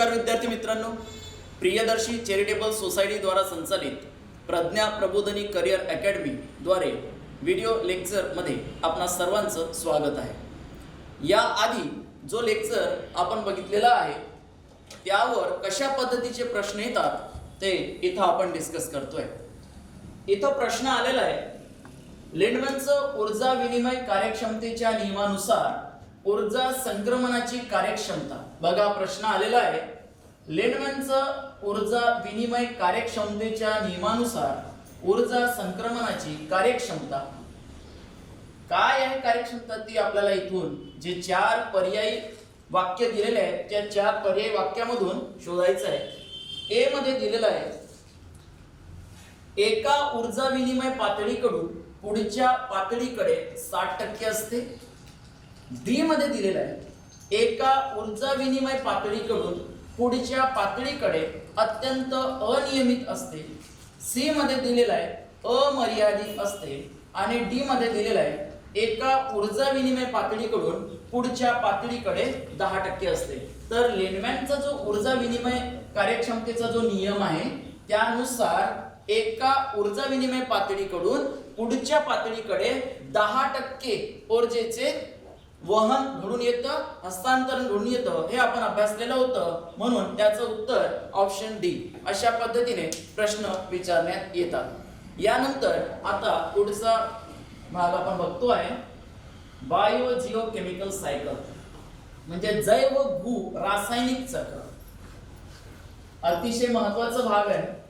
नमस्कार विद्यार्थी मित्रांनो, प्रियदर्शी चॅरिटेबल सोसायटी द्वारा संचालित प्रज्ञा प्रबोधिनी करिअर अकॅडमी द्वारे व्हिडिओ लेक्चर मध्ये आपणा सर्वांचं स्वागत आहे। या आधी जो लेक्चर आपण बघितलेला आहे त्यावर कशा पद्धतीचे प्रश्न येतात ते इथं आपण डिस्कस करतोय। इथं प्रश्न आलेला आहे, लिंडमॅनचं ऊर्जा विनिमय कार्यक्षमतेच्या नियमानुसार ऊर्जा संक्रमणाची कार्यक्षमता। बघा प्रश्न आलेला आहे, लिंडमॅनचं ऊर्जा विनिमय कार्यक्षमतेच्या नियमानुसार ऊर्जा संक्रमणाची कार्यक्षमता काय आहे? कार्यक्षमता ती आपल्याला इथून जे चार पर्यायी वाक्य दिलेले आहेत त्या चार पर्यायी वाक्यामधून शोधायचं आहे। ए मध्ये दिलेलं आहे, एका ऊर्जा विनिमय पातळीकडून पुढच्या पातळीकडे 60% असते। डी मध्ये दिलेलं आहे, एका ऊर्जा विनिमय पातळीकडून पुढच्या पातळीकडे अत्यंत अनियमित असते। सी मध्ये दिलेलं आहे, अमर्यादित असते। आणि डी मध्ये दिलेलं आहे, एका ऊर्जा विनिमय पातळीकडून पुढच्या पातळीकडे 10% असते। तर लिंडमॅनचा जो ऊर्जा विनिमय कार्यक्षमतेचा जो नियम आहे त्यानुसार एका ऊर्जा विनिमय पातळीकडून पुढच्या पातळीकडे 10% ऊर्जेचे वहन घडून येतं, हस्तांतरण घडून येतं, हे आपण अभ्यासलेलं होतं। म्हणून त्याचं उत्तर ऑप्शन डी अशा पद्धतीने प्रश्न विचारण्यात येतात। यानंतर आता पुढचा भाग आपण बघतो आहे बायो जिओकेमिकल सायकल, म्हणजे जैव भू रासायनिक चक्र। अतिशय महत्त्वाचा भाग आहे।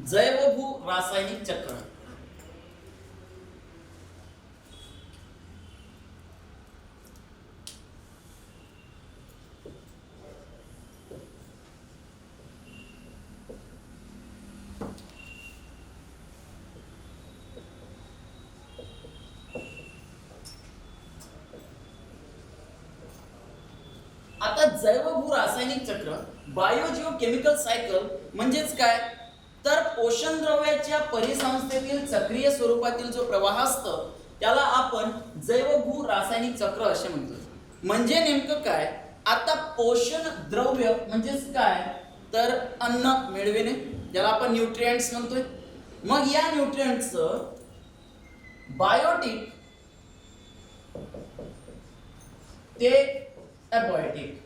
जैवभू रासायनिक चक्र। आता जैवभू रासायनिक चक्र बायोजिओकेमिकल सायकल म्हणजेच काय? तर पोषण द्रव्याच्या परिसंस्थेतील चक्रीय स्वरूपातील जो प्रवाह असतो त्याला आपण जैवभू रासायनिक चक्र असे म्हणतो। म्हणजे नेमकं काय? आता पोषण द्रव्य म्हणजेच काय? तर अन्न मिळविणे, ज्याला आपण न्यूट्रिएंट्स म्हणतोय। मग या न्यूट्रिएंट्सचं बायोटिक ते अबायोटिक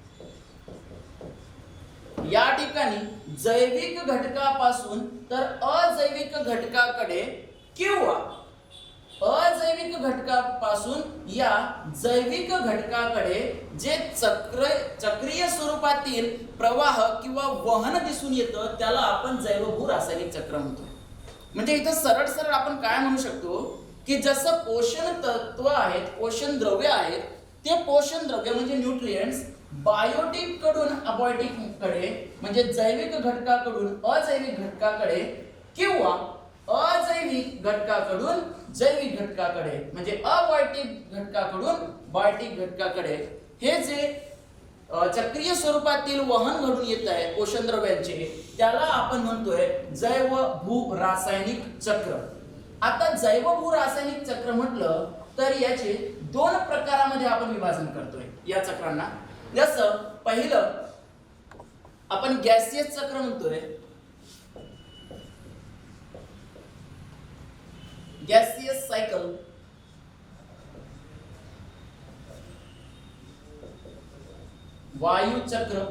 या ठिकाणी जैविक घटकापासून तर अजैविक घटकाकडे किंवा अजैविक घटकापासून या जैविक घटकाकडे जे चक्रीय स्वरूपातील प्रवाह किंवा वहन दिसून येतं त्याला आपण जैवभू रासायनिक चक्र म्हणतो। म्हणजे इथं सरळ सरळ आपण काय म्हणू शकतो की जसं पोषण तत्व आहेत, पोषण द्रव्य आहेत, ते पोषण द्रव्य म्हणजे न्यूट्रिएंट्स बायोटिक कडून अबायोटिक कडे म्हणजे जैविक घटकाकडून अजैविक घटकाकडे किंवा अजैविक घटकाकडून जैविक घटकाकडे म्हणजे अबायोटिक घटकाकडून बायोटिक घटकाकडे हे जे चक्रीय स्वरूपातील वहन घडून येत आहे पोषण द्रव्यांचे त्याला आपण म्हणतोय जैवभू रासायनिक चक्र। आता जैवभू रासायनिक चक्र म्हटलं तर याचे दोन प्रकारामध्ये आपण विभाजन करतोय या चक्रांना। जसं पहिलं आपण गॅसियस चक्र म्हणतोय, गॅसियस सायकल। वायू चक्र।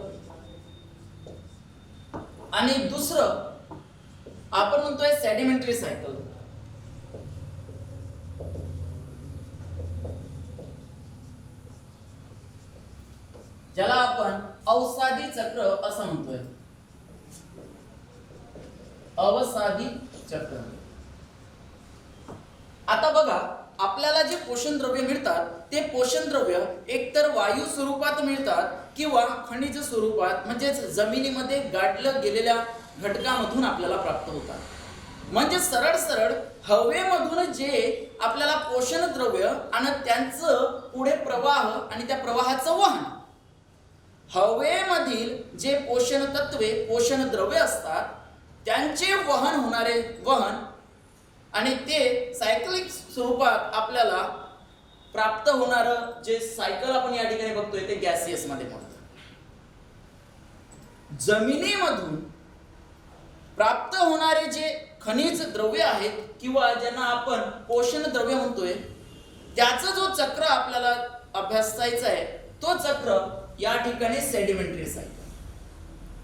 आणि दुसरं आपण म्हणतोय सेडिमेंटरी सायकल। ज्याला आपण अवसादी चक्र असं म्हणतोय, अवसादी चक्र। आता बघा आपल्याला जे पोषण द्रव्य मिळतात ते पोषण द्रव्य एकतर वायू स्वरूपात मिळतात किंवा खनिज स्वरूपात म्हणजेच जमिनीमध्ये गाडलं गेलेल्या घटकामधून आपल्याला प्राप्त होतात। म्हणजे सरळ सरळ हवेमधून जे आपल्याला पोषण द्रव्य आणि त्यांचं पुढे प्रवाह आणि त्या प्रवाहाचं वहन हवेमधील जे पोषण तत्वे पोषण द्रव्य असतात त्यांचे वहन आणि ते सायक्लिक स्वरूपात आपल्याला प्राप्त होणारं जे सायकल आपण या ठिकाणी बघतोय ते गॅसियस मध्ये म्हणतात. जमिनीमधून प्राप्त होणारे जे खनिज द्रव्य आहेत किंवा ज्यांना आपण पोषण द्रव्य म्हणतोय त्याचा जो चक्र आपल्याला अभ्यासायचा आहे तो चक्र या ठिकाणी सेडिमेंटरी सायकल.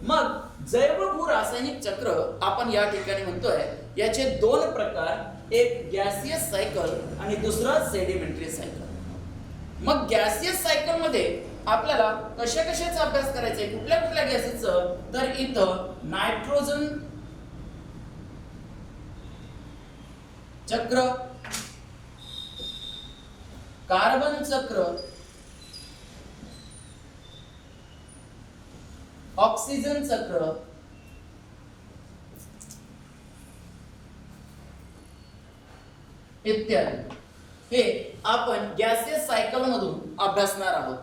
मग जैव भू रासायनिक चक्र आपण या ठिकाणी म्हणतोय याचे दोन प्रकार, एक गॅसियस सायकल आणि दुसरा सेडिमेंटरी सायकल. मग गॅसियस सायकल मध्ये आपल्याला कशा कशाचा अभ्यास करायचा आहे, कुठल्या कुठल्या गॅसेसचं, तर इथं नायट्रोजन चक्र, कार्बन चक्र, ऑक्सिजन चक्र, इत्यादी हे आपण गॅसियस सायकल मधून अभ्यासणार आहोत.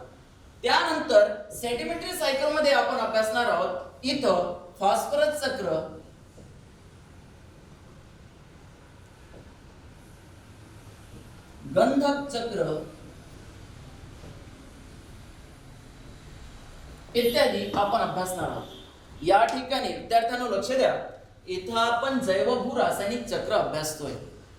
त्यानंतर सेडिमेंटरी सायकल मध्ये आपण अभ्यासणार आहोत इथं फॉस्फरस चक्र, गंधक चक्र इत्यादी आपण अभ्यासणार आहोत. या ठिकाणी विद्यार्थ्यांनो लक्ष द्या, इथं आपण जैवभू रासायनिक चक्र अभ्यासतोय.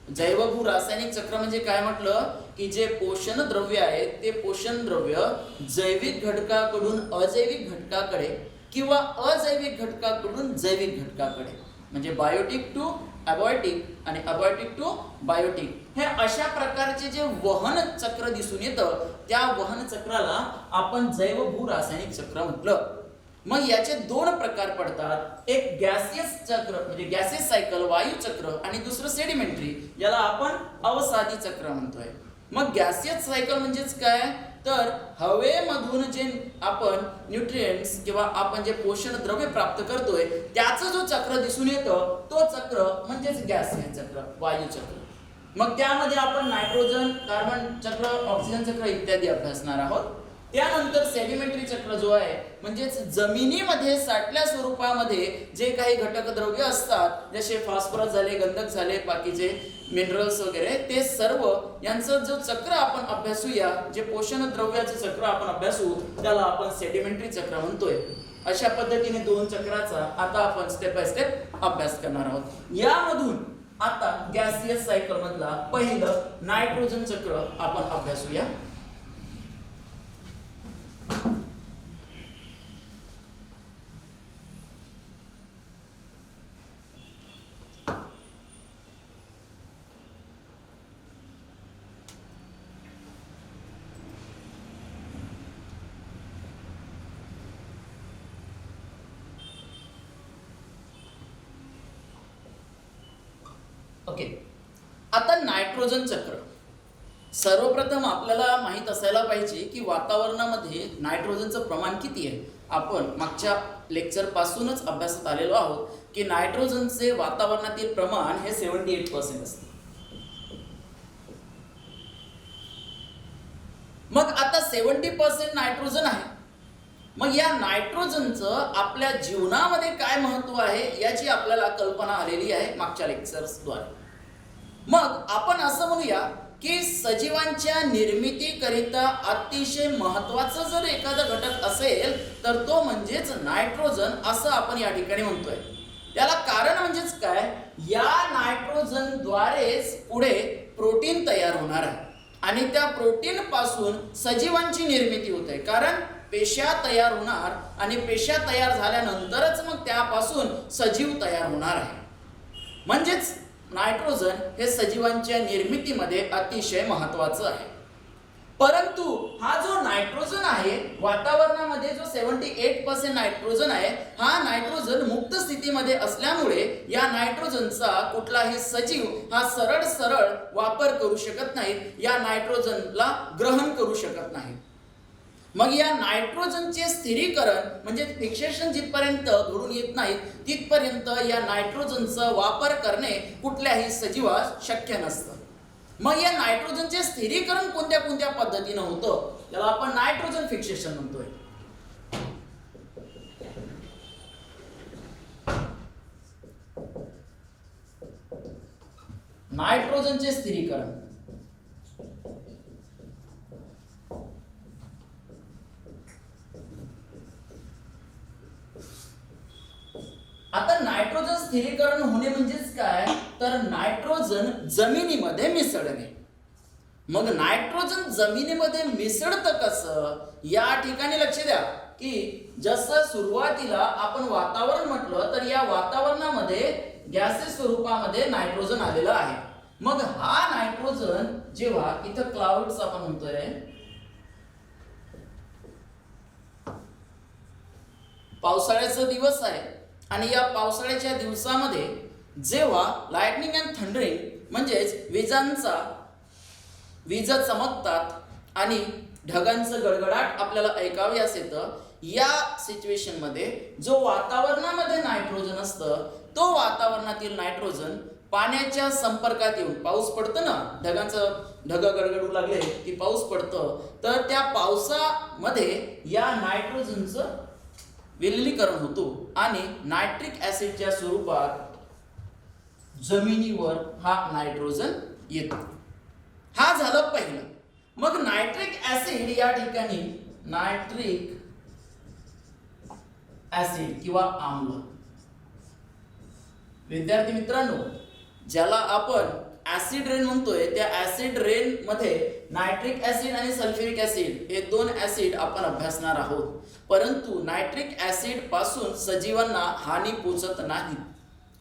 जैवभू रासायनिक चक्र म्हणजे काय म्हटलं की जे पोषण द्रव्य आहे ते पोषण द्रव्य जैविक घटकाकडून अजैविक घटकाकडे किंवा अजैविक घटकाकडून जैविक घटकाकडे, म्हणजे बायोटिक टू अबायोटिक आणि अबायोटिक टू बायोटिक, हे अशा प्रकारचे जे वहन चक्र दिसून येतं त्या वहन चक्राला आपण जैवभू रासायनिक चक्र म्हटलं. मग याचे दोन प्रकार पडतात, एक गॅसियस चक्र म्हणजे गॅसियस सायकल वायू चक्र आणि दुसरं सेडिमेंटरी याला आपण अवसादी चक्र म्हणतोय. मग गॅसियस सायकल म्हणजेच काय, तर हवेमधून जे आपण न्यूट्रिएंट्स किंवा आपण जे पोषण द्रव्य प्राप्त करतोय त्याचं जो चक्र दिसून येतं तो चक्र म्हणजेच गॅसियस चक्र वायू चक्र. मग त्यामध्ये आपण नायट्रोजन, कार्बन चक्र, ऑक्सिजन चक्र इत्यादी अभ्यासणार आहोत. त्यानंतर सेडिमेंटरी चक्र जो आहे म्हणजेच जमिनीमध्ये साठल्या स्वरूपामध्ये जे काही घटक द्रव्य असतात जसे फॉस्फरस झाले, गंधक झाले, बाकीचे मिनरल्स वगैरे, ते सर्व यांचं जो चक्र आपण अभ्यासूया, जे पोषण द्रव्याचे चक्र आपण अभ्यासू त्याला आपण सेडिमेंटरी चक्र म्हणतोय. अशा पद्धतीने दोन चक्राचा आता आपण स्टेप बाय स्टेप अभ्यास करणार आहोत. यामधून आता गॅसियस सायकल मधला पहिलं नायट्रोजन चक्र आपण अभ्यासूया. ओके, आता नायट्रोजन चक्र. सर्वप्रथम आपल्याला माहित असायला पाहिजे की वातावरणामध्ये नायट्रोजनचं प्रमाण किती आहे. आपण मागच्या लेक्चर पासूनच अभ्यासात आलेलो आहोत की नायट्रोजनचे वातावरणातील प्रमाण हे 78% असते. मग आता 70% नायट्रोजन आहे. मग या नायट्रोजनचं आपल्या जीवनामध्ये काय महत्त्व आहे याची आपल्याला कल्पना आलेली आहे मागच्या लेक्चर्सद्वारे. मग आपण असं म्हणूया की सजीवांच्या निर्मितीकरिता अतिशय महत्त्वाचं जर एखादा घटक असेल तर तो म्हणजेच नायट्रोजन असं आपण या ठिकाणी म्हणतोय. त्याला कारण म्हणजेच काय, या नायट्रोजनद्वारेच पुढे प्रोटीन तयार होणार आहे आणि त्या प्रोटीन पासून सजीवांची निर्मिती होते. कारण पेशा तयार होणार आणि पेशा तयार झाल्यानंतरच मग त्यापासून सजीव तयार होणार आहे. म्हणजेच नायट्रोजन हे सजीवांच्या निर्मितीमध्ये अतिशय महत्त्वाचं आहे. परंतु हा जो नायट्रोजन आहे वातावरणामध्ये जो 78% नायट्रोजन आहे, हा नायट्रोजन मुक्त स्थितीमध्ये असल्यामुळे या नायट्रोजनचा कुठलाही सजीव हा सरळ वापर करू शकत नाही, या नायट्रोजनला ग्रहण करू शकत नाही. मग या नायट्रोजनचे स्थिरीकरण म्हणजे फिक्सेशन जिथपर्यंत घडून येत नाही तिथपर्यंत या नायट्रोजनचा वापर करणे कुठल्याही सजीवास शक्य नसतं. मग या नायट्रोजनचे स्थिरीकरण कोणत्या कोणत्या पद्धतीनं होतं त्याला आपण नायट्रोजन फिक्सेशन म्हणतोय. नायट्रोजनचे स्थिरीकरण. आता नायट्रोजन स्थिरीकरण होणे म्हणजेच काय, तर नायट्रोजन जमिनीमध्ये मिसळणे. मग नायट्रोजन जमिनीमध्ये मिसळतं कसं, या ठिकाणी लक्ष द्या की जसं सुरुवातीला आपण वातावरण म्हटलं तर या वातावरणामध्ये गॅसेस स्वरूपामध्ये नायट्रोजन आलेलं आहे. मग हा नायट्रोजन जेव्हा इथं क्लाउड्स आपण म्हणतोय, पावसाळ्याचा दिवस आहे आणि या पावसाळ्याच्या दिवसामध्ये जेव्हा लाइटनिंग अँड थंडरिंग म्हणजेच विजा चमकतात आणि ढगांचं गडगडाट आपल्याला ऐकावयास येतं, या सिच्युएशन मध्ये जो वातावरणामध्ये नायट्रोजन असतं, तो वातावरणातील नायट्रोजन पाण्याच्या संपर्कात येऊन, पाऊस पडतं ना, ढग गडगडू लागले की पाऊस पडतं, तर त्या पावसामध्ये या नायट्रोजनचं विलीनीकरण होतो आणि नायट्रिक ऍसिडच्या स्वरूपात जमिनीवर हा नायट्रोजन येतो. हा झालं पहिलं. मग नायट्रिक ऍसिड या ठिकाणी नायट्रिक ऍसिड किंवा आम्ल. विद्यार्थी मित्रांनो, ज्याला आपण ऍसिड रेन म्हणतोय, त्या ऍसिड रेन मध्ये नायट्रिक ऍसिड आणि सल्फ्युरिक ऍसिड हे दोन ऍसिड आपण अभ्यासणार आहोत. परंतु नायट्रिक ऍसिड पासून सजीवांना हानी पोचत नाही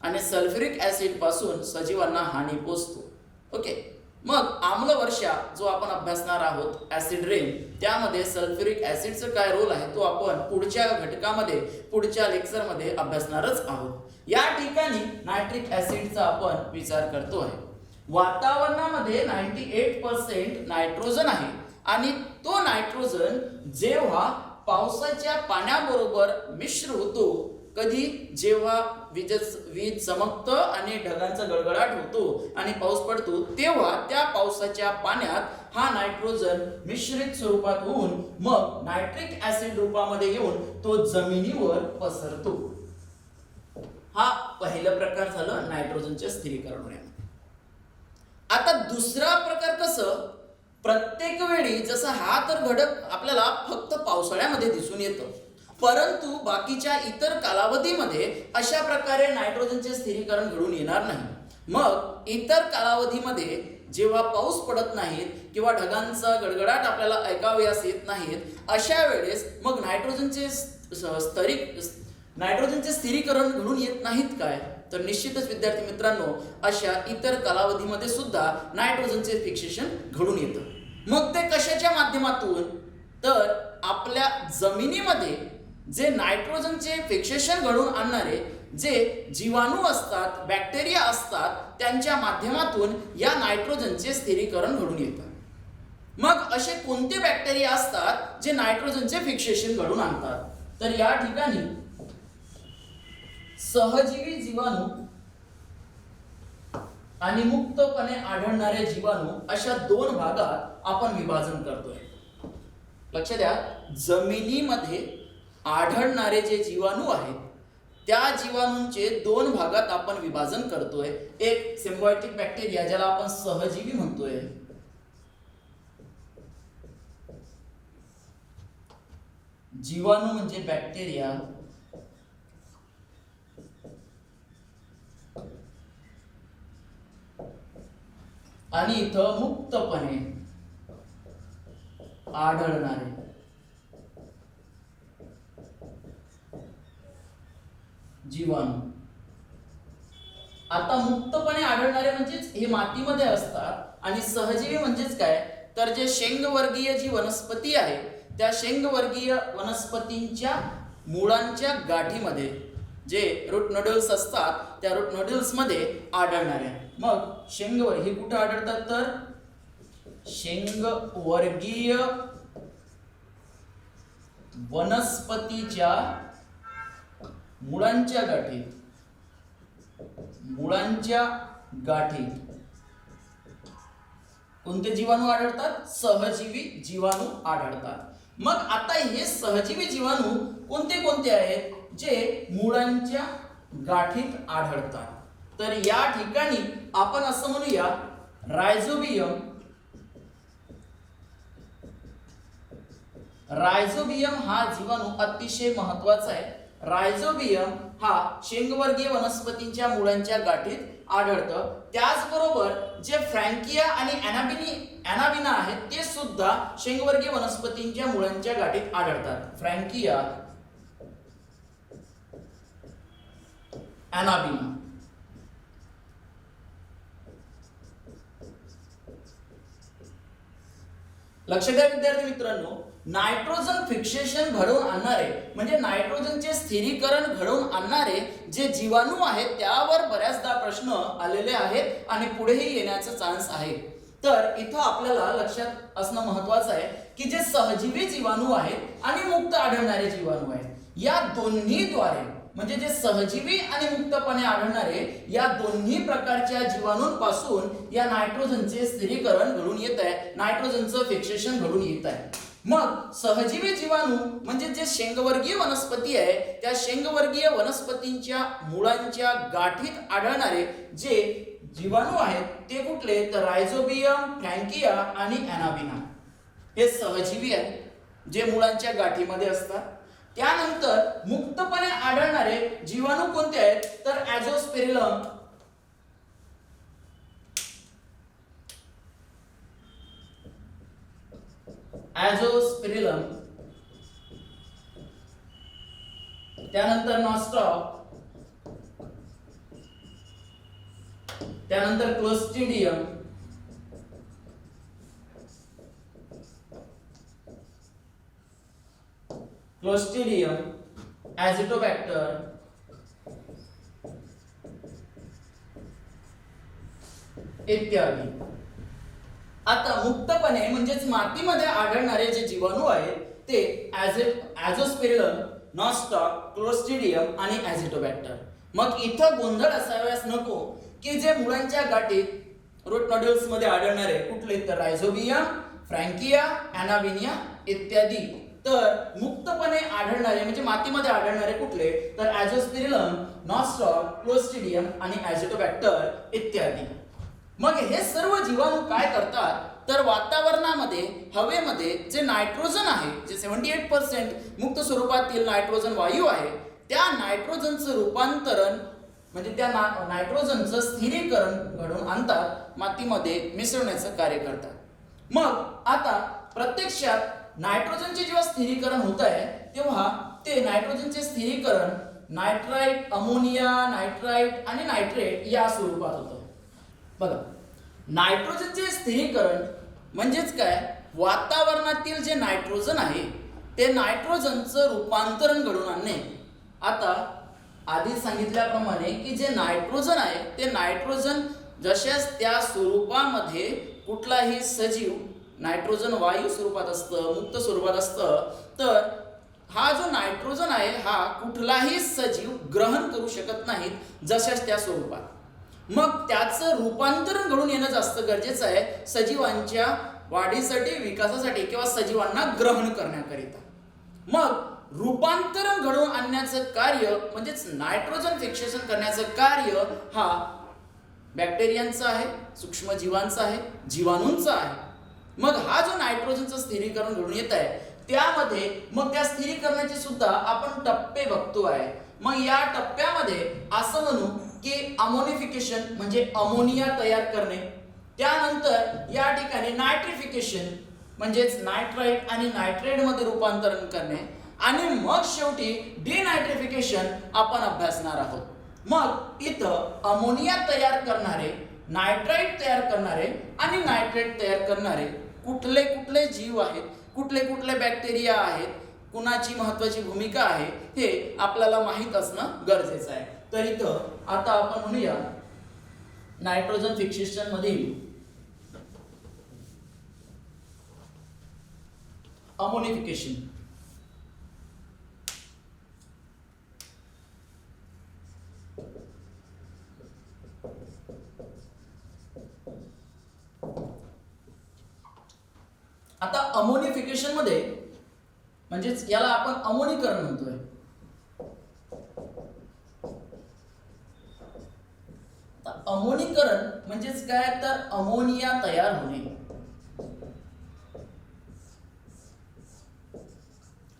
आणि सल्फ्युरिक ऍसिड पासून सजीवांना हानी पोचतो. ओके. मग आम्ल वर्षा जो आपण अभ्यासणार आहोत, ऍसिड रेन, त्यामध्ये सल्फ्युरिक ऍसिडचं काय रोल आहे तो आपण पुढच्या घटकामध्ये, पुढच्या लेक्चरमध्ये अभ्यासणारच आहोत. या ठिकाणी नायट्रिक ऍसिडचा आपण विचार करतो आहे. वातावरणामध्ये 98% नायट्रोजन आहे आणि तो नायट्रोजन जेव्हा पावसाच्या पाण्याबरोबर मिश्र होतो, कधी जेव्हा वीज चमकतं आणि ढगांचा गडगडाट होतो आणि पाऊस पडतो, तेव्हा त्या पावसाच्या पाण्यात हा नायट्रोजन मिश्रित स्वरूपात होऊन मग नायट्रिक ऍसिड रूपामध्ये येऊन तो जमिनीवर पसरतो. हा पहिला प्रकार झाला नायट्रोजनचे स्थिरीकरण होण्यामध्ये. आता दुसरा प्रकार कसं, प्रत्येक वेळी जसं हा तर घडक आपल्याला फक्त पावसाळ्यामध्ये दिसून येतं, परंतु बाकीच्या इतर कालावधीमध्ये अशा प्रकारे नायट्रोजनचे स्थिरीकरण घडून येणार नाही. मग इतर कालावधीमध्ये जेव्हा पाऊस पडत नाहीत किंवा ढगांचा गडगडाट आपल्याला ऐकावयास येत नाहीत, अशा वेळेस मग नायट्रोजनचे स्थिरीकरण घडून येत नाहीत काय, तर निश्चितच विद्यार्थी मित्रांनो, अशा इतर कालावधीमध्ये सुद्धा नायट्रोजनचे फिक्सेशन घडून येतं. मग ते कशाच्या माध्यमातून, तर आपल्या जमिनीमध्ये जे नायट्रोजनचे फिक्सेशन घडून आणणारे जे जीवाणू असतात, बॅक्टेरिया असतात, त्यांच्या माध्यमातून या नायट्रोजनचे स्थिरीकरण घडून येतं. मग असे कोणते बॅक्टेरिया असतात जे नायट्रोजनचे फिक्सेशन घडून आणतात, तर या ठिकाणी सहजीवी जीवाणू आणि मुक्तपणे आढळणारे जीवाणू अशा दोन भागात आपण विभाजन करतोय. लक्ष द्या, जमिनीमध्ये आढळणारे जे जीवाणू आहेत त्या जीवाणूंचे दोन भागात आपण विभाजन करतोय. एक सिम्बायोटिक बॅक्टेरिया, ज्याला आपण सहजीवी म्हणतोय, जीवाणू म्हणजे बॅक्टेरिया, आणि इथं मुक्तपणे आढळणारे जीवाणू. आता मुक्तपणे आढळणारे म्हणजेच हे मातीमध्ये असतात आणि सहजीवी म्हणजेच काय, तर जे शेंगवर्गीय जी वनस्पती आहे त्या शेंगवर्गीय वनस्पतींच्या मुळांच्या गाठीमध्ये जे रूट नोड्यूल्स असतात त्या रूट नोड्यूल्स मध्ये आढळणारे. मग शेंगवर हे कुठे आढळतात, तर शेंगवर्गीय वनस्पतीच्या मुळांच्या गाठीत कोणते जीवाणू आढळतात, सहजीवी जीवाणू आढळतात. मग आता हे सहजीवी जीवाणू कोणते कोणते आहेत जे मुळांच्या गाठीत आढळतात, तर या ठिकाणी आपण असं म्हणूया रायझोबियम हा जीवाणू अतिशय महत्वाचा आहे. रायझोबियम हा शेंगवर्गीय वनस्पतींच्या मुळांच्या गाठीत आढळतं. त्याचबरोबर जे फ्रँकिया आणि ॲनाबिना आहेत ते सुद्धा शेंगवर्गीय वनस्पतींच्या मुळांच्या गाठीत आढळतात. फ्रँकिया, ॲनाबिना. लक्ष द्या विद्यार्थी मित्रांनो, नायट्रोजन फिक्सेशन घडवून आणणारे म्हणजे नायट्रोजनचे स्थिरीकरण घडवून आणणारे जे जीवाणू आहेत त्यावर बऱ्याचदा प्रश्न आलेले आहेत आणि पुढेही येण्याचा चान्स आहे. तर इथं आपल्याला लक्षात असणं महत्वाचं आहे की जे सहजीवी जीवाणू आहेत आणि मुक्त आढळणारे जीवाणू आहेत, या दोन्हीद्वारे म्हणजे जे सहजीवी आणि मुक्तपणे आढळणारे या दोन्ही प्रकारच्या जीवाणूंपासून या नायट्रोजनचे स्थिरीकरण घडून येत आहे, नायट्रोजनचं फिक्सेशन घडून येत आहे. मग सहजीवी जीवाणू म्हणजे जे शेंगवर्गीय वनस्पती आहे त्या शेंगवर्गीय वनस्पतींच्या मुळांच्या गाठीत आढळणारे जे जीवाणू आहेत ते कुठले, तर रायझोबियम, फ्रँकिया आणि ॲनाबिना हे सहजीवी आहेत जे मुळांच्या गाठीमध्ये असतात. त्यानंतर मुक्तपणे आढळणारे जीवाणू कोणते आहेत, तर ॲझोस्पेरिलम, त्यानंतर नॉस्टॉक, त्यानंतर क्लोस्ट्रिडियम, ॲझिटोबॅक्टर, इत्यादी. आता मुक्तपणे म्हणजेच मातीमध्ये आढळणारे जे जीवाणू आहेत ते ॲझोस्पेरिलम, नॉस्टॉक, क्लोस्ट्रिडियम आणि ॲझिटोबॅक्टर. मग इथं गोंधळ असाव्यास नको की जे मुळांच्या गाठीत रूट नॉड्यूल्स मध्ये आढळणारे कुठले, तर रायझोबियम, फ्रँकिया, ॲनाबिना इत्यादी. तर मुक्तपणे आढळणारे म्हणजे मातीमध्ये आढळणारे कुठले, तर ॲझोस्पेरिलम, नॉस्टॉक, क्लोस्ट्रिडियम आणि ॲझिटोबॅक्टर इत्यादी. मग हे सर्व जीवाणू काय करतात, तर वातावरणामध्ये हवेमध्ये जे नायट्रोजन आहे, जे 78% मुक्त स्वरूपातील नायट्रोजन वायू आहे, त्या नायट्रोजनचं रूपांतरण म्हणजे त्या नायट्रोजनचं स्थिरीकरण घडवून आणतात, मातीमध्ये मिसळण्याचं कार्य करतात. मग आता प्रत्यक्षात नायट्रोजनचे जेव्हा स्थिरीकरण होत आहे तेव्हा ते नायट्रोजनचे स्थिरीकरण नायट्राइट, अमोनिया, नायट्राइट आणि नायट्रेट या स्वरूपात होतं. बघा, नायट्रोजनचे स्थिरीकरण म्हणजेच काय, वातावरणातील जे नायट्रोजन आहे ते नायट्रोजनचं रूपांतरण घडवून आणणे. आता आधी सांगितल्याप्रमाणे की जे नायट्रोजन आहे ते नायट्रोजन जशाच त्या स्वरूपामध्ये कुठलाही सजीव नायट्रोजन वायू स्वरूपात असतं, मुक्त स्वरूपात असतं, तर हा जो नायट्रोजन आहे हा कुठलाही सजीव ग्रहण करू शकत नाहीत जशाच त्या स्वरूपात. मग त्याचं रूपांतरण घडून येणं जास्त गरजेचं आहे सजीवांच्या वाढीसाठी, विकासासाठी किंवा सजीवांना ग्रहण करण्याकरिता. मग रूपांतरण घडवून आणण्याचं कार्य म्हणजेच नायट्रोजन फिक्सेशन करण्याचं कार्य हा बॅक्टेरियांचा आहे, सूक्ष्मजीवांचा आहे, जीवाणूंचा आहे. मग हा जो नायट्रोजनचं स्थिरीकरण घडून येत आहे त्यामध्ये मग त्या स्थिरीकरणाचे सुद्धा आपण टप्पे बघतो आहे. मग या टप्प्यामध्ये असं म्हणू की अमोनिफिकेशन म्हणजे अमोनिया तयार करणे, त्यानंतर या ठिकाणी नायट्रिफिकेशन म्हणजेच नायट्राइट आणि नायट्रेट मध्ये रूपांतरण करणे, आणि मग शेवटी डिनायट्रिफिकेशन आपण अभ्यासणार आहोत. मग इथं अमोनिया तयार करणारे, नायट्राइट तयार करणारे आणि नायट्रेट तयार करणारे कुठले कुठले जीव आहेत, कुठले कुठले बॅक्टेरिया आहेत, कुणाची महत्वाची भूमिका आहे हे आपल्याला माहित असणं गरजेचं आहे. तर इथं आता आपण म्हणूया नायट्रोजन फिक्सेशन मधील अमोनिफिकेशन. आता अमोनिफिकेशन मध्ये म्हणजेच याला आपण अमोनीकरण म्हणतोय. अमोनीकरण म्हणजेच काय तर अमोनिया तयार होणे.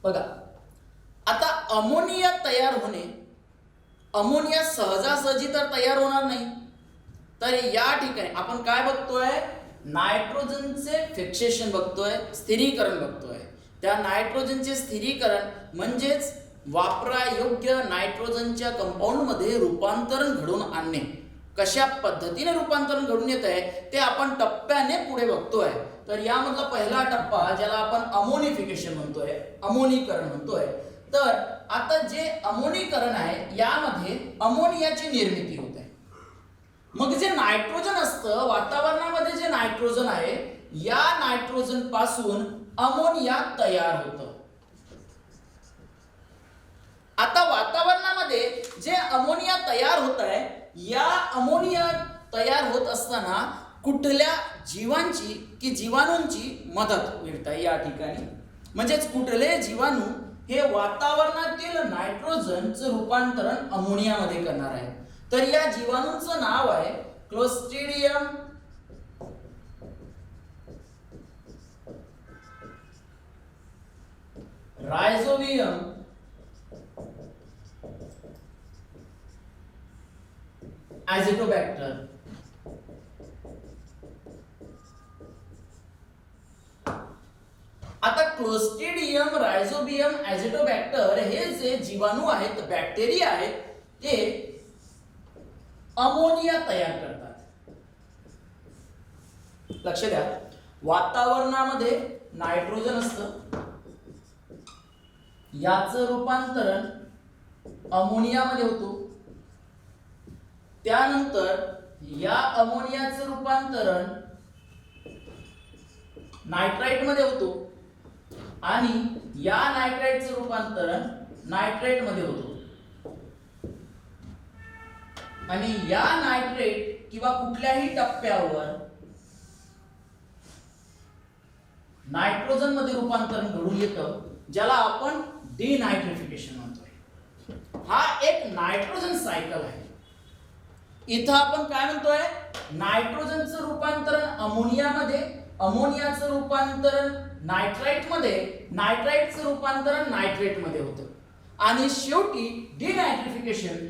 बघा आता अमोनिया तयार होणे, अमोनिया सहजासहजी तर तयार होणार नाही. तर या ठिकाणी आपण काय बघतोय, नायट्रोजनचे फिक्सेशन बघतोय, स्थिरीकरण बघतोय. त्या नायट्रोजनचे स्थिरीकरण म्हणजेच वापरायोग्य नायट्रोजनच्या कंपाऊंड मध्ये रूपांतरण घडवून आणणे. कशा पद्धतीने रूपांतरण घडून येत आहे ते आपण टप्प्याने पुढे बघतोय. तर यामधला पहिला टप्पा ज्याला आपण अमोनिफिकेशन म्हणतोय, अमोनीकरण म्हणतोय. तर आता जे अमोनीकरण आहे यामध्ये अमोनियाची निर्मिती होते. मग जे नायट्रोजन असतं वातावरणामध्ये, जे नायट्रोजन आहे या नायट्रोजन पासून अमोनिया तयार होतं. आता वातावरणामध्ये जे अमोनिया तयार होत आहे, या अमोनिया तयार होत असताना कुठल्या जीवांची की जीवाणूंची मदत मिळते या ठिकाणी. म्हणजेच कुठले जीवाणू हे वातावरणातील नायट्रोजनचं रूपांतरण अमोनियामध्ये करणार आहे. तर या जीवाणूंचं नाव आहे क्लोस्ट्रिडियम, रायझोबियम, ॲझिटोबॅक्टर. आता क्लोस्ट्रिडियम, रायझोबियम, ॲझिटोबॅक्टर हे जे जीवाणू आहेत, बॅक्टेरिया आहेत, ते अमोनिया तयार करतात. लक्ष द्या, वातावरणामध्ये नायट्रोजन असतं, याचं रूपांतरण अमोनियामध्ये होतो. त्यानंतर या अमोनियाचं रूपांतरण नायट्राइट मध्ये होतो आणि या नायट्राइटचं रूपांतरण नायट्रेट मध्ये होतो. आणि या नायट्रेट किंवा कुठल्याही टप्प्यावर नायट्रोजन मध्ये रूपांतरण घडून येतं, ज्याला आपण डिनायट्रिफिकेशन म्हणतोय. हा एक नायट्रोजन सायकल आहे. इथं आपण काय म्हणतोय, नायट्रोजनचं रूपांतरण अमोनियामध्ये, अमोनियाचं रूपांतरण नायट्राइट मध्ये, नायट्राइटचं रूपांतरण नायट्रेट मध्ये होतं आणि शेवटी डिनायट्रिफिकेशन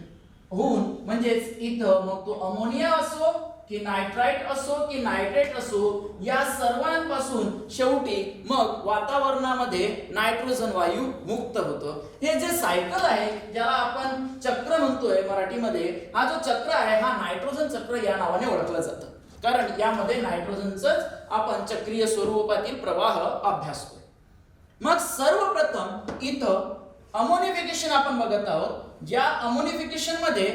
होऊन, म्हणजेच इथं मग तो अमोनिया असो की नायट्राइट असो की नायट्रेट असो, या सर्वांपासून शेवटी मग वातावरणामध्ये नायट्रोजन वायू मुक्त होतो. हे जे सायकल आहे ज्याला आपण चक्र म्हणतोय मराठीमध्ये, हा जो चक्र आहे हा नायट्रोजन चक्र या नावाने ओळखलं जातं. कारण यामध्ये नायट्रोजनचंच आपण चक्रीय स्वरूपातील प्रवाह अभ्यासतोय. मग सर्वप्रथम इथं अमोनिफिकेशन आपण बघत आहोत. ज्या अमोनिफिकेशन मध्ये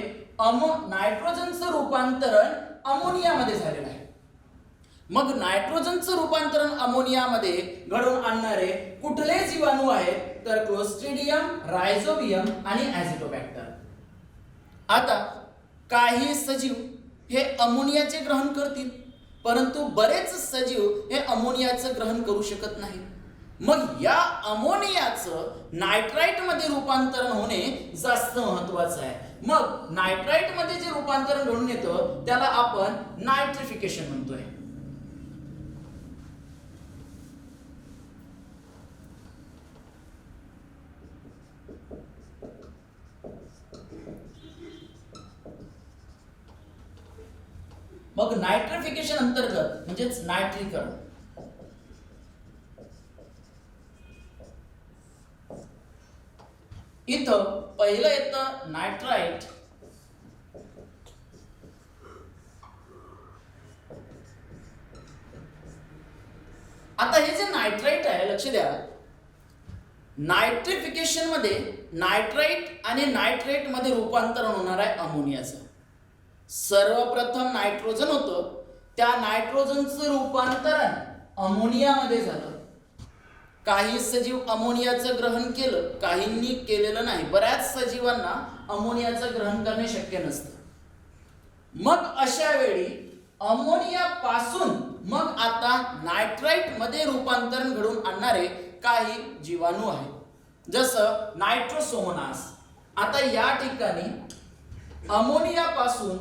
नायट्रोजनचं रूपांतरण अमोनियामध्ये झालेलं आहे. मग नायट्रोजनचं रूपांतरण अमोनियामध्ये घडवून आणणारे कुठले जीवाणू आहेत, तर क्लोस्ट्रिडियम, रायझोबियम आणि ॲझिटोबॅक्टर. आता काही सजीव हे अमोनियाचे ग्रहण करतील, परंतु बरेच सजीव हे अमोनियाचं ग्रहण करू शकत नाहीत. मग या अमोनियाचं नायट्राइट मध्ये रूपांतरण होणे जास्त महत्वाचं आहे. मग नायट्राइट मध्ये जे रूपांतरण घडून येतं त्याला आपण नायट्रिफिकेशन म्हणतोय. मग नायट्रिफिकेशन अंतर्गत म्हणजेच नायट्रीकरण, इथं पहिलं येतं नायट्राइट. आता हे जे नायट्राइट आहे, लक्ष द्या, नायट्रिफिकेशन मध्ये नायट्राइट आणि नायट्रेट मध्ये रूपांतरण होणार आहे अमोनियाचं. सर्वप्रथम नायट्रोजन होतं, त्या नायट्रोजनचं रूपांतरण अमोनियामध्ये झालं. काही सजीव अमोनियाचं ग्रहण केलं, काहींनी केलेलं नाही. बऱ्याच सजीवांना अमोनियाचं ग्रहण करणे शक्य नसतं. मग अशा वेळी अमोनिया पासून मग आता नायट्राइट मध्ये रूपांतरण घडवून आणणारे काही जीवाणू आहेत, जसं नायट्रोसोमोनास. आता या ठिकाणी अमोनिया पासून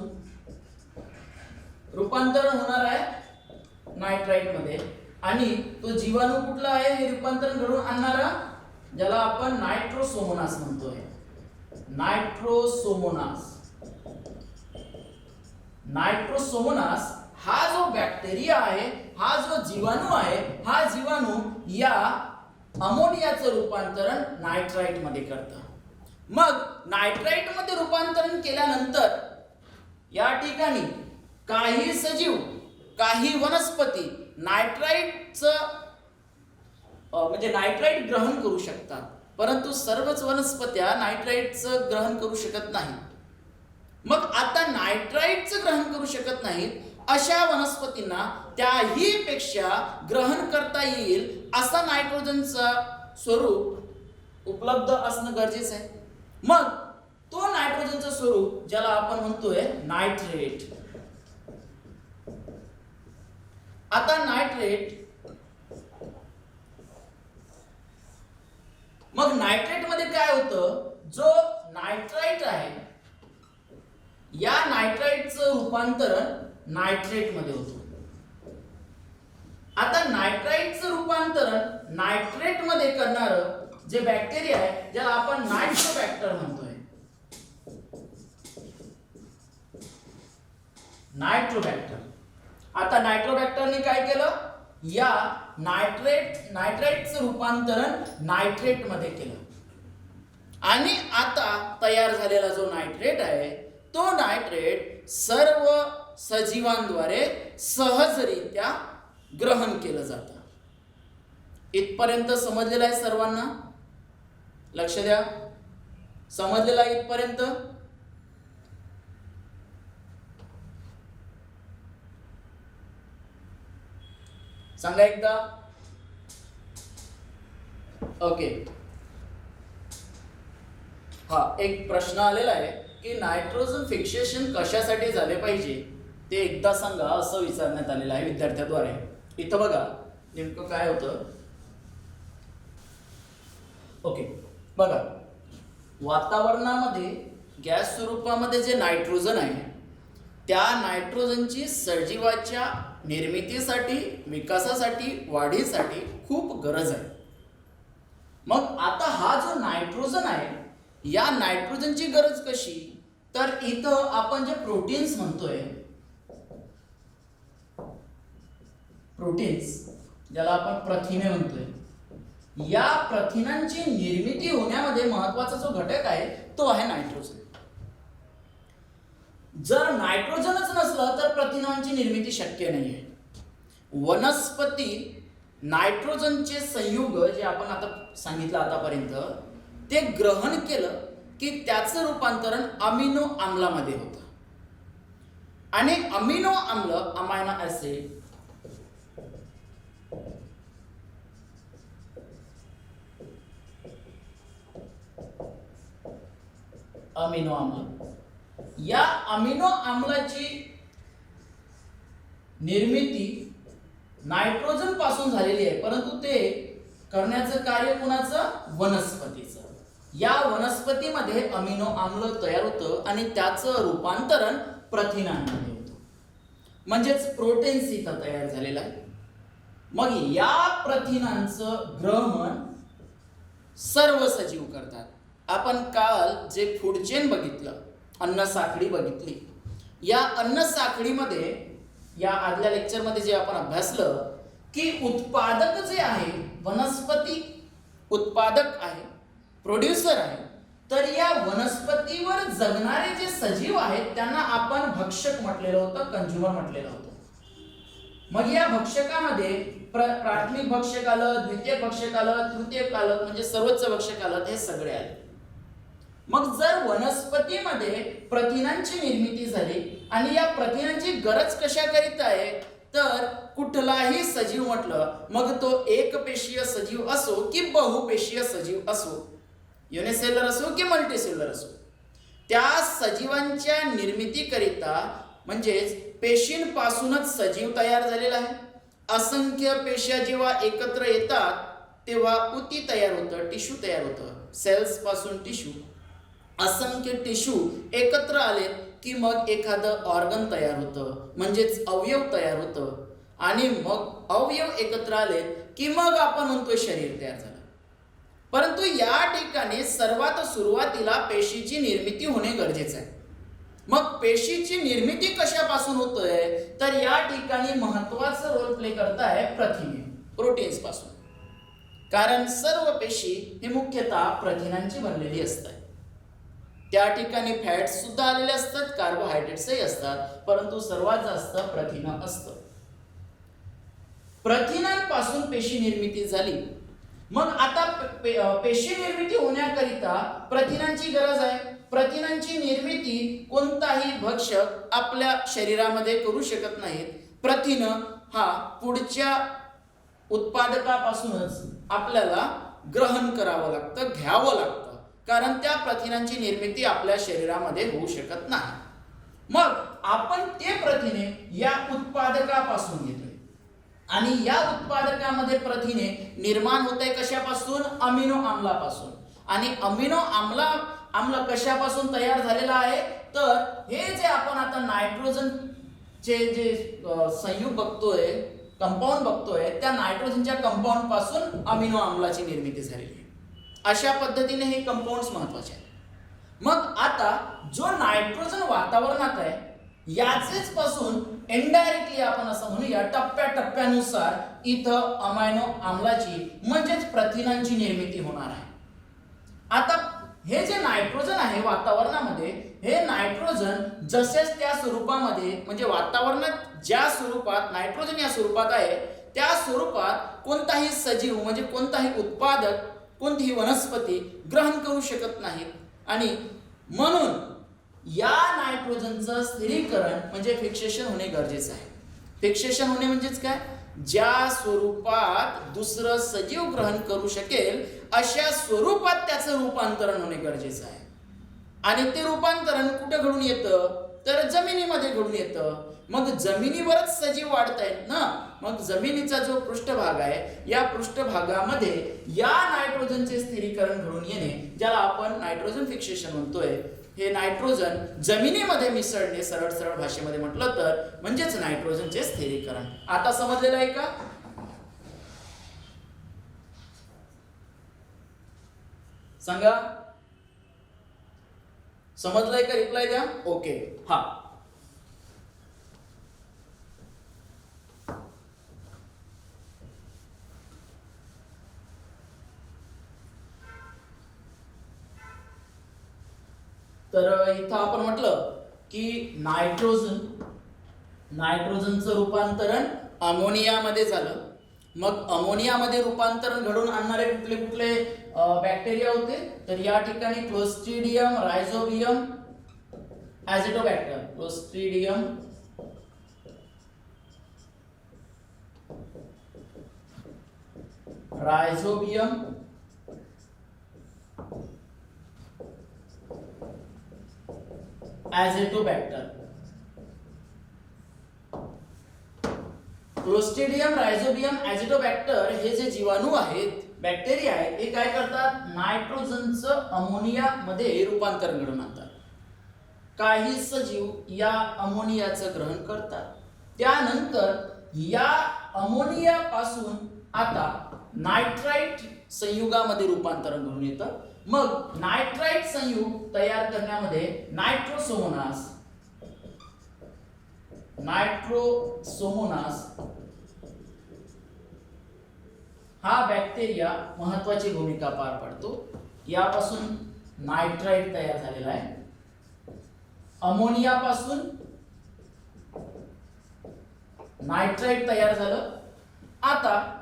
रूपांतरण होणार आहे नायट्राइट मध्ये आणि तो जीवाणू कुठला आहे हे रूपांतरण घडवून आणणारा ज्याला आपण नायट्रोसोमोनास म्हणतोय. नायट्रोसोमोनास हा जो बॅक्टेरिया आहे, हा जो जीवाणू आहे, हा जीवाणू या अमोनियाचं रूपांतरण नायट्राइट मध्ये करतं. मग नायट्राइट मध्ये रूपांतरण केल्यानंतर या ठिकाणी काही सजीव, काही वनस्पती नायट्राइटचं म्हणजे नायट्राइट ग्रहण करू शकतात, परंतु सर्वच वनस्पत्या नायट्राइटचं ग्रहण करू शकत नाही. मग आता नायट्राइटचं ग्रहण करू शकत नाहीत अशा वनस्पतींना त्याही पेक्षा ग्रहण करता येईल असा नायट्रोजनचा स्वरूप उपलब्ध असणं गरजेचं आहे. मग तो नायट्रोजनचं स्वरूप ज्याला आपण म्हणतोय नायट्रेट. आता नायट्रेट, मग नायट्रेट मध्ये काय होतं, जो नायट्राइट आहे या नायट्राइटचं रूपांतरण नायट्रेट मध्ये होतं. आता नायट्राइटचं रूपांतरण नायट्रेट मध्ये करणारं जे बॅक्टेरिया आहे ज्याला आपण नायट्रोबॅक्टर म्हणतोय. आता नायट्रोबॅक्टरने काय केलं, या नायट्राइटचं रूपांतरण नायट्रेट मध्ये केलं आणि आता तयार झालेला जो नायट्रेट आहे तो नायट्रेट सर्व सजीवांद्वारे सहजरित्या ग्रहण केलं जातं. इथपर्यंत समजलेलं आहे सर्वांना? लक्ष द्या, समजलेलं आहे इथपर्यंत? सांगा एकदा. ओके, हा एक प्रश्न आलेला आहे की नायट्रोजन फिक्सेशन कशासाठी झाले पाहिजे ते एकदा सांगा असं विचारण्यात आलेलं आहे विद्यार्थ्यांद्वारे. इथं बघा नेमकं काय होतं. ओके बघा, वातावरणामध्ये गॅस स्वरूपामध्ये जे नायट्रोजन आहे त्या नायट्रोजनची सजीवाच्या निर्मितीसाठी, विकासासाठी, वाढीसाठी खूप गरज आहे. मग आता हा जो नायट्रोजन आहे या नायट्रोजनची गरज कशी, तर इथं आपण जे प्रोटीन्स म्हणतोय, प्रोटीन्स ज्याला आपण प्रथिने म्हणतोय, या प्रथिनांची निर्मिती होण्यामध्ये महत्वाचा जो घटक आहे तो आहे नायट्रोजन. जर नायट्रोजनच नसलं तर प्रथिनांची निर्मिती शक्य नाही आहे. वनस्पती नायट्रोजनचे संयुग जे आपण आता सांगितलं आतापर्यंत ते ग्रहण केलं की त्याचं रूपांतरण अमिनो आम्लामध्ये होतं आणि अमिनो आम्ल, अमायनो ऍसिड, अमिनो आम्ल, या अमिनो आम्लाची निर्मिती नायट्रोजन पासून झालेली आहे, परंतु ते करण्याचं कार्य कोणाचं? वनस्पतीचं. या वनस्पतीमध्ये अमिनो आम्ल तयार होतं आणि त्याचं रूपांतरण प्रथिनांमध्ये होतं, म्हणजेच प्रोटीन्स इथं तयार झालेलं आहे. मग या प्रथिनांचं ग्रहण सर्व सजीव करतात. आपण काल जे फूड चेन बघितलं, अन्न साखळी बघितली, या अन्न साखळीमध्ये या आदल्या लेक्चरमध्ये जे आपण अभ्यासलं की उत्पादक जे आहे, वनस्पती उत्पादक आहे, प्रोड्युसर आहे, तर या वनस्पतीवर जगणारे जे सजीव आहेत त्यांना आपण भक्षक म्हटलेलं होतं, कंझ्युमर म्हटलेलं होतं. मग या भक्षकामध्ये प्राथमिक भक्षक आलं, द्वितीय भक्षक आलं, तृतीयक आलं, म्हणजे सर्वोच्च भक्षक आलं, हे सगळे आले. मग जर वनस्पतीमध्ये प्रथिनांची निर्मिती झाली आणि या प्रथिनांची गरज कशाकरिता आहे, तर कुठलाही सजीव म्हटलं, मग तो एकपेशीय सजीव असो की बहुपेशीय सजीव असो, युनिसेल्युलर असो की मल्टीसेल्युलर असो, त्या सजीवांच्या निर्मितीकरिता म्हणजेच पेशींपासूनच सजीव तयार झालेला आहे. असंख्य पेश्या जेव्हा एकत्र येतात तेव्हा उती तयार होतं, टिश्यू तयार होतं. सेल्स पासून टिश्यू, असंख्य टिश्यू एकत्र आले की मग एखादं ऑर्गन तयार होतं, म्हणजेच अवयव तयार होतं, आणि मग अवयव एकत्र आले की मग आपण म्हणतोय शरीर तयार झालं. परंतु या ठिकाणी सर्वात सुरुवातीला पेशीची निर्मिती होणे गरजेचं आहे. मग पेशीची निर्मिती कशापासून होतोय, तर या ठिकाणी महत्वाचा रोल प्ले करत आहे प्रथिने, प्रोटीन्स पासून. कारण सर्व पेशी ही मुख्यतः प्रथिनांची बनलेली असतात. त्या ठिकाणी फॅट्स सुद्धा आलेले असतात, कार्बोहायड्रेट्सही असतात, परंतु सर्वात जास्त प्रथिन असतं. प्रथिनांपासून पेशी निर्मिती झाली. मग आता पेशी निर्मिती होण्याकरिता प्रथिनांची गरज आहे. प्रथिनांची निर्मिती कोणताही भक्षक आपल्या शरीरामध्ये करू शकत नाहीत. प्रथिन हा पुढच्या उत्पादकापासूनच आपल्याला ग्रहण करावं लागतं, घ्यावं लागतं, कारण त्या प्रथिनांची निर्मिती आपल्या शरीरामध्ये होऊ शकत नाही. मग आपण ते प्रथिने या उत्पादकापासून घेतोय, आणि या उत्पादकामध्ये प्रथिने निर्माण होत आहे कशापासून, अमिनो आम्लापासून. आणि अमिनो आम्ल कशापासून तयार झालेला आहे, तर हे जे आपण आता नायट्रोजनचे जे संयुग बघतोय, कंपाऊंड बघतोय, त्या नायट्रोजनच्या कंपाऊंड पासून अमिनो आम्लाची निर्मिती झालेली आहे. अशा पद्धतीने हे कंपाऊंड्स महत्वाचे आहेत. मग आता जो नायट्रोजन वातावरणात आहे याचेच पासून इनडायरेक्टली आपण असं म्हणूया टप्प्याटप्प्यानुसार इथं अमायनो आम्लाची म्हणजेच प्रथिनांची निर्मिती होणार आहे. आता हे जे नायट्रोजन आहे वातावरणामध्ये, हे नायट्रोजन जसेच त्या स्वरूपामध्ये, म्हणजे वातावरणात ज्या स्वरूपात नायट्रोजन या स्वरूपात आहे त्या स्वरूपात कोणताही सजीव म्हणजे कोणताही उत्पादक, कोणतीही वनस्पती ग्रहण करू शकत नाहीत. आणि म्हणून या नायट्रोजनचं स्थिरीकरण म्हणजे फिक्सेशन होणे गरजेचं आहे. फिक्सेशन होणे म्हणजेच काय, ज्या स्वरूपात दुसरं सजीव ग्रहण करू शकेल अशा स्वरूपात त्याचं रूपांतरण होणे गरजेचं आहे. आणि ते रूपांतरण कुठे घडून येतं, तर जमिनीमध्ये घडून येतं. मग जमिनीवरच सजीव वाढत आहेत ना, मग जमिनीचा जो पृष्ठभाग आहे या पृष्ठभागामध्ये या नायट्रोजनचे स्थिरीकरण घडून येणे, ज्याला आपण नायट्रोजन फिक्सेशन म्हणतोय, हे नायट्रोजन जमिनीमध्ये मिसळणे, सरळ सरळ भाषेमध्ये म्हटलं तर म्हणजेच नायट्रोजनचे स्थिरीकरण. आता समजलेलं आहे का? सांगा, समजलंय का? रिप्लाय द्या. ओके. हा, तर इथं आपण म्हटलं की नायट्रोजनचं रूपांतरण अमोनियामध्ये झालं. मग अमोनियामध्ये रूपांतरण घडवून आणणारे कुठले कुठले बॅक्टेरिया होते, तर या ठिकाणी Clostridium, Rhizobium, Azotobacter. Clostridium, Rhizobium, Azotobacter. Clostridium, Rhizobium, Azotobacter हे जे जीवाणू आहेत, बॅक्टेरिया आहेत, हे काय करतात, नायट्रोजनचं अमोनियामध्ये रूपांतरण घडवून आणतात. काही सजीव या अमोनियाचं ग्रहण करतात. त्यानंतर या अमोनियापासून आता नायट्राइट संयुगामध्ये रूपांतरण घडून येतं. मग नायट्राइट संयुग तयार करण्यामध्ये नायट्रोसोमोनास हा बॅक्टेरिया महत्वाची भूमिका पार पाडतो. यापासून नायट्राइट तयार झालेला आहे. अमोनियापासून नायट्राइट तयार झालं. आता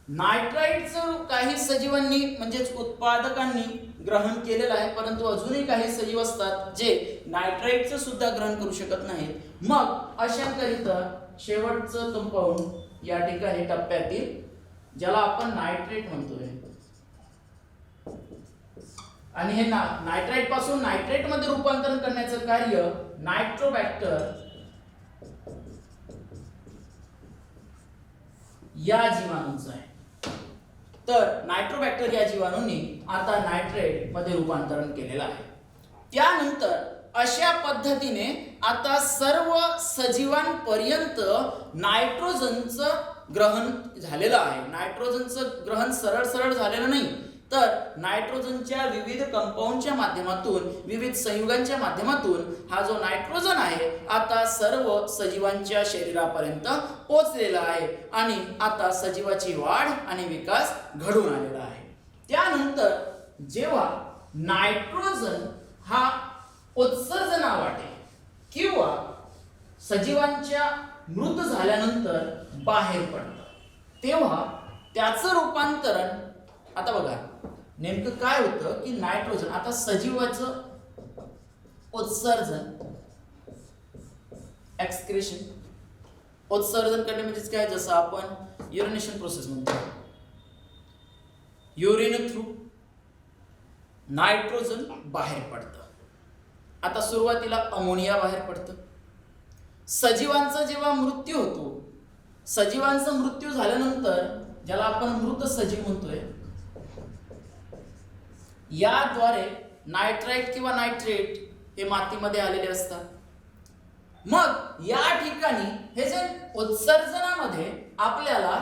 नायट्राइटचं काही सजीवांनी म्हणजेच उत्पादकांनी ग्रहण केलेलं आहे, परंतु अजूनही काही सजीव असतात जे नायट्राइटचं सुद्धा ग्रहण करू शकत नाहीत. मग अशांकरिता शेवटचं कंपाऊंड या ठिकाणी टप्प्यातील, ज्याला आपण नायट्रेट म्हणतोय, आणि हे नायट्राइट पासून नायट्रेट मध्ये रूपांतरण करण्याचं कार्य नायट्रोबॅक्टर या जीवाणूंचं आहे. तर नायट्रोबॅक्टर या जीवाणूंनी आता नायट्रेट मध्ये रूपांतरण केलेलं आहे. त्यानंतर अशा पद्धतीने आता सर्व सजीवांपर्यंत नायट्रोजनचं ग्रहण झालेलं आहे. नायट्रोजनचं ग्रहण सरळ सरळ झालेलं नाही, तर नायट्रोजनच्या विविध कंपाऊंडच्या माध्यमातून, विविध संयुगांच्या माध्यमातून हा जो नायट्रोजन आहे आता सर्व सजीवांच्या शरीरापर्यंत पोहोचलेला आहे आणि आता सजीवाची वाढ आणि विकास घडून आलेला आहे. त्यानंतर जेव्हा नायट्रोजन हा उत्सर्जनावाटे किंवा सजीवांच्या मृत झाल्यानंतर बाहेर पडतं, तेव्हा त्याचं रूपांतरण, आता बघा नेमकं काय होतं की नायट्रोजन, आता सजीवाचं उत्सर्जन, एक्सक्रेशन, उत्सर्जन करणे म्हणजेच काय, जसं आपण युरिनेशन प्रोसेस म्हणतो, युरिन थ्रू नायट्रोजन बाहेर पडतं. आता सुरुवातीला अमोनिया बाहेर पडतं. सजीवांचा जेव्हा मृत्यू होतो, सजीवांचा मृत्यू झाल्यानंतर ज्याला आपण मृत सजीव म्हणतोय, याद्वारे नायट्राइट किंवा नायट्रेट हे मातीमध्ये आलेले असतात. मग या ठिकाणी हे जे उत्सर्जनामध्ये आपल्याला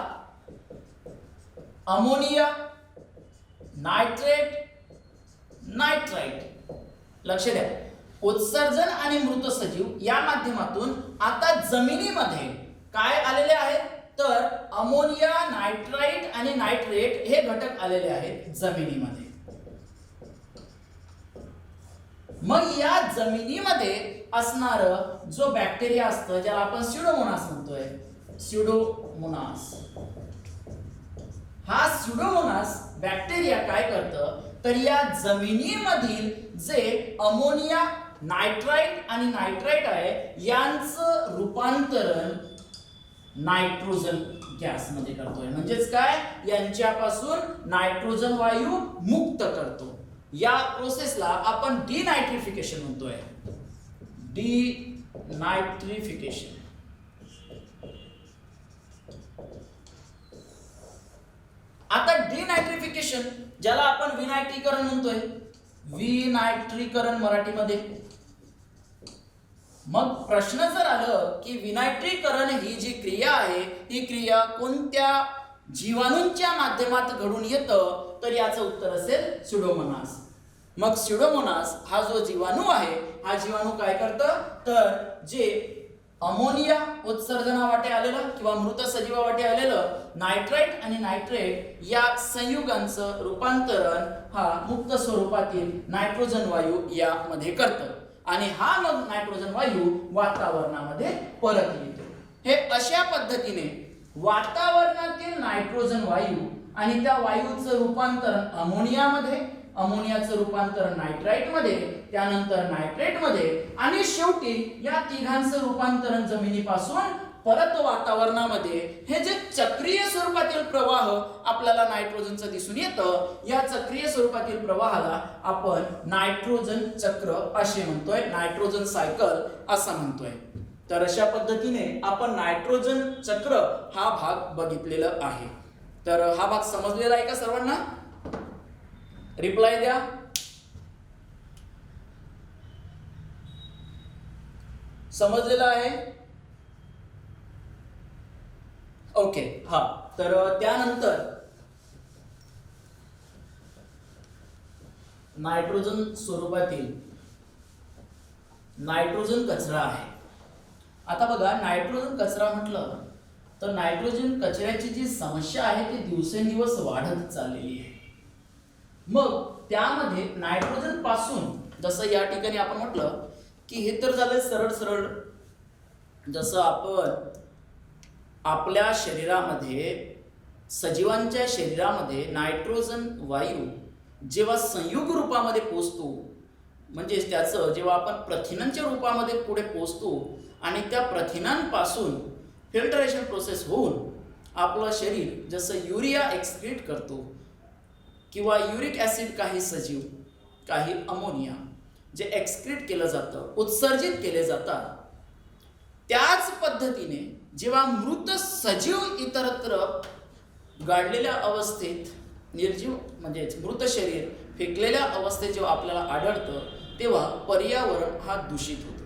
अमोनिया, नायट्रेट, नायट्राइट, लक्ष द्या, उत्सर्जन आणि मृत सजीव या माध्यमातून आता जमिनीमध्ये काय आलेले आहेत, तर अमोनिया, नायट्राइट आणि नायट्रेट हे घटक आलेले आहेत जमिनीमध्ये. मग या जमिनीमध्ये असणार जो बॅक्टेरिया असतं, ज्याला आपण स्युडोमोनास म्हणतोय, स्युडोमोनास, हा स्युडोमोनास बॅक्टेरिया काय करतं, तर या जमिनीमधील जे अमोनिया, नायट्राइट आणि नायट्राइट आहे यांचं रूपांतरण नायट्रोजन गॅसमध्ये करतोय. म्हणजेच काय, यांच्यापासून नायट्रोजन वायू मुक्त करतो. या प्रोसेसला आपण डिनायट्रिफिकेशन म्हणतोय, डिनायट्रिफिकेशन. आता डिनायट्रिफिकेशन, ज्याला आपण विनायट्रीकरण म्हणतोय, विनायट्रीकरण मराठीमध्ये. मग प्रश्न जर आलं की विनायट्रीकरण ही जी क्रिया आहे, ही क्रिया कोणत्या जीवाणूंच्या माध्यमात घडून येतं, तर याचं उत्तर असेल स्युडोमोनास. मग स्युडोमोनास हा जो जीवाणू आहे, हा जीवाणू काय करतं, तर जे अमोनिया उत्सर्जनावाटे आलेलं किंवा मृत सजीवावाटे आलेलं नायट्राइट आणि नायट्रेट या संयुगांचं रूपांतरण हा मुक्त स्वरूपातील नायट्रोजन वायू यामध्ये करतं आणि हा मग नायट्रोजन वायू वातावरणामध्ये परत येतो. हे अशा पद्धतीने वातावरणातील नायट्रोजन वायू आणि त्या वायूचं रूपांतरण अमोनियामध्ये, अमोनियाचं रूपांतरण नायट्राइटमध्ये, त्यानंतर नायट्रेटमध्ये आणि शेवटी या तिघांचं रूपांतरण जमिनीपासून परत वातावरणामध्ये, हे जे चक्रीय स्वरूपातील प्रवाह आपल्याला नायट्रोजनचं दिसून येतं, या चक्रीय स्वरूपातील प्रवाहाला आपण नायट्रोजन चक्र असे म्हणतोय, नायट्रोजन सायकल असं म्हणतोय. तर अशा पद्धतीने आपण नायट्रोजन चक्र हा भाग बघितलेला आहे. तर हा भाग समजलेला आहे का सर्वांना? रिप्लाय द्या. समजलेला आहे? ओके. हा, तर त्यानंतर नायट्रोजन स्वरूपातील नायट्रोजन कचरा आहे. आता बघा, नायट्रोजन कचरा म्हटलं तर नायट्रोजन कचऱ्याची जी समस्या आहे ती दिवसेंदिवस वाढत चाललेली आहे. मग त्यामध्ये नायट्रोजन पासून, जसं या ठिकाणी आपण म्हटलं की हे तर झालं सरळ सरळ, जसं आपण आपल्या शरीरामध्ये, सजीवांच्या शरीरामध्ये नायट्रोजन वायू जेव्हा संयुग रूपामध्ये पोचतो, म्हणजे त्याचं जेव्हा आपण प्रथिनांच्या रूपामध्ये पुढे पोचतो आणि त्या प्रथिनांपासून फिल्टरेशन प्रोसेस होऊन आपलं शरीर जसं युरिया एक्सक्रीट करतो किंवा युरिक ॲसिड, काही सजीव, काही अमोनिया जे एक्सक्रीट केलं जातं, उत्सर्जित केले जातात, त्याच पद्धतीने जेव्हा मृत सजीव इतरत्र गाडलेल्या अवस्थेत, निर्जीव म्हणजे मृत शरीर फेकलेल्या अवस्थेत जेव्हा आपल्याला आढळतं, तेव्हा पर्यावरण हा दूषित होतो.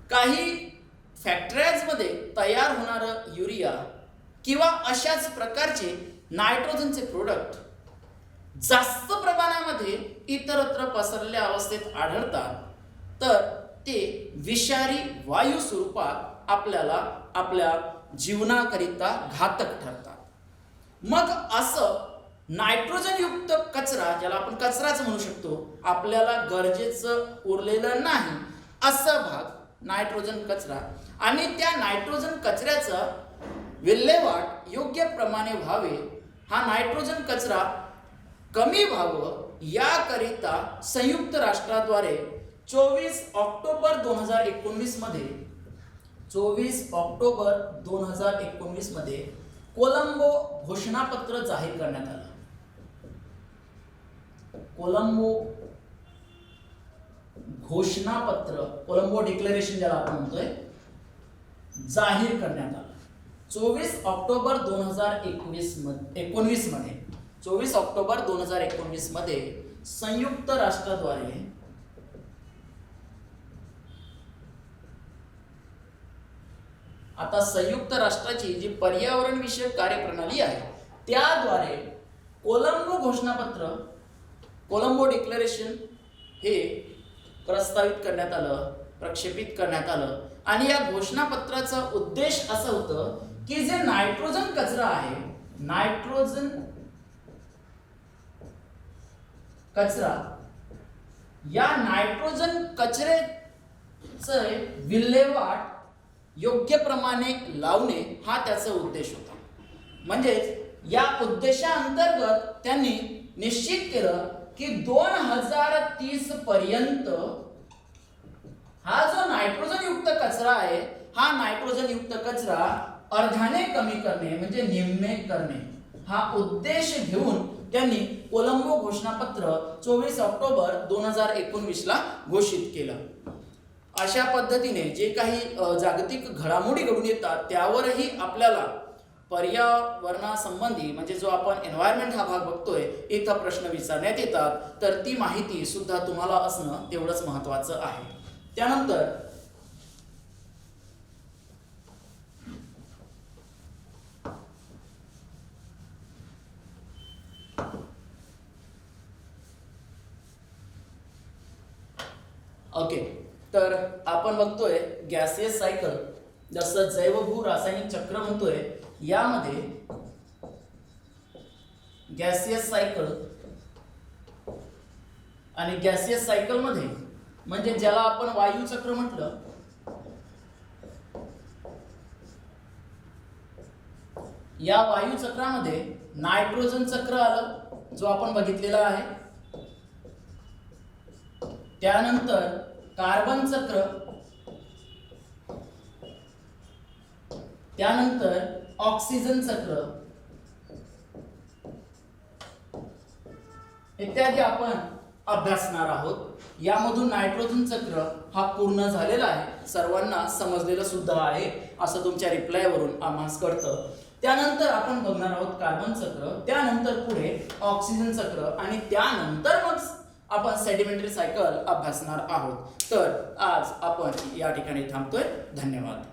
काही फॅक्टरीजमध्ये तयार होणारं युरिया किंवा अशाच प्रकारचे नायट्रोजनचे प्रोडक्ट जास्त प्रमाणामध्ये इतरत्र पसरलेल्या अवस्थेत आढळतात, तर ते विषारी वायू स्वरूपात आपल्याला आपल्या जीवनाकरिता घातक ठरतात. मग असं नायट्रोजनयुक्त कचरा, ज्याला आपण कचराच म्हणू शकतो, आपल्याला गरजेचं उरलेलं नाही असं भाग नायट्रोजन कचरा, आणि त्या नायट्रोजन कचऱ्याचा विल्हेवाट योग्य प्रमाणे व्हावे, हा नायट्रोजन कचरा कमी व्हावं याकरिता संयुक्त राष्ट्राद्वारे 24 ऑक्टोबर 2019 मध्ये 24 ऑक्टोबर 2019 मध्ये कोलंबो घोषणापत्र जाहीर करण्यात आलं. कोलंबो घोषणापत्र, कोलंबो डिक्लेरेशन ज्याला आपण म्हणतोय, जाहीर करण्यात आलं 24 ऑक्टोबर 2019 मध्ये. 24 ऑक्टोबर 2019 मध्ये संयुक्त राष्ट्राद्वारे आता संयुक्त राष्ट्राची जी पर्यावरण विषयक कार्यप्रणाली आहे त्याद्वारे कोलंबो घोषणापत्र, कोलंबो डिक्लेरेशन हे प्रस्तावित करण्यात आलं, प्रक्षेपित करण्यात आलं. आणि या घोषणापत्राचा उद्देश असं होतं की जे नायट्रोजन कचरा आहे, नायट्रोजन कचरा, या नायट्रोजन कचऱ्याचे विल्हेवाट योग्य प्रमाणे लावणे हा त्याचा उद्देश होता. म्हणजेच या उद्देशाअंतर्गत त्यांनी निश्चित केलं की 2030 पर्यंत हा जो नायट्रोजन युक्त कचरा आहे, हा नायट्रोजन युक्त कचरा अर्ध्याने कमी करणे म्हणजे निम्मे करणे हा उद्देश घेऊन त्यांनी कोलंबो घोषणापत्र 24 ऑक्टोबर 2019 ला घोषित केलं. अशा पद्धतीने जे काही जागतिक घडामोडी घडून येतात त्यावरही आपल्याला पर्यावरणासंबंधी, म्हणजे जो आपण एन्व्हायरमेंट हा भाग बघतोय, इथं प्रश्न विचारण्यात येतात. तर ती माहिती सुद्धा तुम्हाला असणं तेवढंच महत्त्वाचं आहे. त्यानंतर ओके, तर आपण बघतोय गॅसियस सायकल, जसं जैवभू रासायनिक चक्र म्हणतोय, यामध्ये गॅसियस सायकल आणि गॅसियस सायकल मध्ये म्हणजे ज्याला आपण वायू चक्र म्हटलं, या वायू चक्रामध्ये नायट्रोजन चक्र आलं जो आपण बघितलेला आहे. त्यानंतर कार्बन चक्र, त्यानंतर ऑक्सिजन चक्र इत्यादी आपण अभ्यासणार आहोत. यामधून नायट्रोजन चक्र हा पूर्ण झालेला आहे, सर्वांना समजलेलं सुद्धा आहे असं तुमच्या रिप्लायवरून आम्हाला कळतं. त्यानंतर आपण बघणार आहोत कार्बन चक्र, त्यानंतर पुढे ऑक्सिजन चक्र आणि त्यानंतर मग आपण सेडिमेंटरी सायकल अभ्यासणार आहोत. तर आज आपण या ठिकाणी थांबतोय. धन्यवाद.